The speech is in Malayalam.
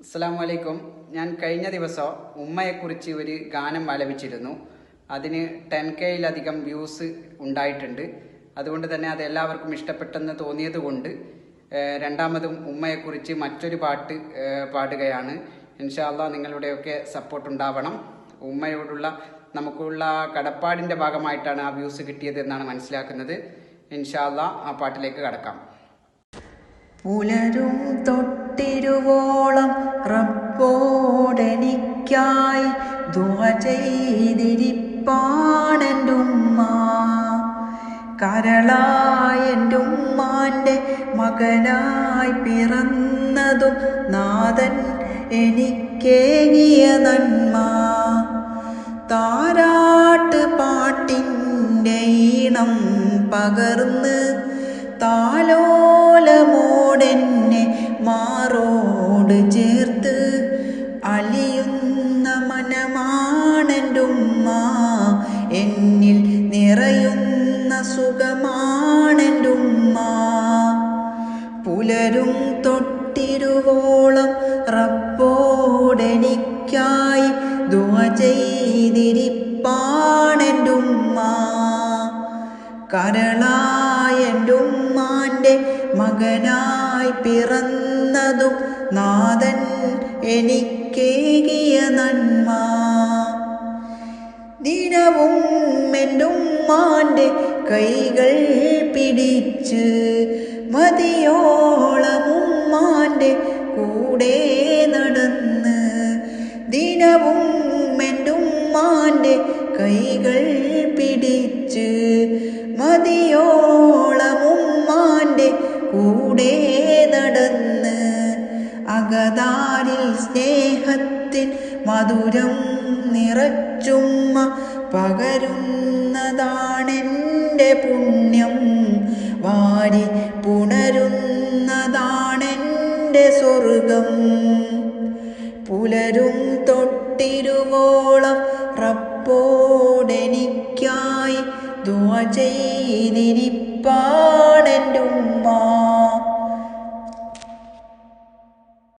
അസ്സലാമലൈക്കും. ഞാൻ കഴിഞ്ഞ ദിവസം ഉമ്മയെക്കുറിച്ച് ഒരു ഗാനം ആലപിച്ചിരുന്നു. അതിന് 10Kയിലധികം വ്യൂസ് ഉണ്ടായിട്ടുണ്ട്. അതുകൊണ്ട് തന്നെ അത് എല്ലാവർക്കും ഇഷ്ടപ്പെട്ടെന്ന് തോന്നിയത് കൊണ്ട് രണ്ടാമതും ഉമ്മയെക്കുറിച്ച് മറ്റൊരു പാട്ട് പാടുകയാണ്. ഇൻഷാ അല്ലാഹ് നിങ്ങളുടെയൊക്കെ സപ്പോർട്ട് ഉണ്ടാവണം. ഉമ്മയോടുള്ള നമുക്കുള്ള കടപ്പാടിൻ്റെ ഭാഗമായിട്ടാണ് ആ വ്യൂസ് കിട്ടിയത് എന്നാണ് മനസ്സിലാക്കുന്നത്. ഇൻഷാ അല്ലാഹ് ആ പാട്ടിലേക്ക് കടക്കാം. പുലരും തൊട്ടിരുവോളം റബ്ബോടെനിക്കായി ദുആ ചെയ്തിരിപ്പാണെൻ്റുമ്മ. കരളായെൻ്റുമ്മാൻ്റെ മകനായി പിറന്നതും നാഥൻ എനിക്കേകിയ നന്മ. താരാട്ട് പാട്ടിൻ്റെ ഈണം പകർന്ന് താലോലമോടെന്നെ മാറോട് ചേർത്ത് അലിയുന്ന മനമാണെൻ്റുമ്മ. എന്നിൽ നിറയുന്ന സുഖമാണെൻ്റുമ്മ. പുലരും തൊട്ടിരുവോളം റബ്ബോടെനിക്കായി ദുആ ചെയ്തിരിപ്പാണെൻ്റുമ്മ. കരളായെൻ്റുമ്മാൻ്റെ മകനായി പിറന്നതും നാഥൻ എനിക്കേകിയ നന്മ. ദിനവും എൻ്റുമ്മാൻ്റെ കൈകൾ പിടിച്ച് മതിയോളമുമ്മാൻ്റെ കൂടെ നടന്ന്. ദിനവും എൻ്റുമ്മാൻ്റെ കൈകൾ പിടിച്ച് മതിയോളമുമ്മാൻ്റെ കൂടെ നടന്ന്. അകതാരിൽ സ്നേഹത്തിൻ മധുരം നിറച്ചുമ്മ പകരുന്നതാണെൻ്റെ പുണ്യം. വാരി പുണരുന്നതാണെൻ്റെ സ്വർഗം. പുലരും തൊട്ടിരുവോളം റബ്ബോടെനിക്കായി ദുആ ചെയ്തിരിപ്പാണെൻ്റുമ്മ.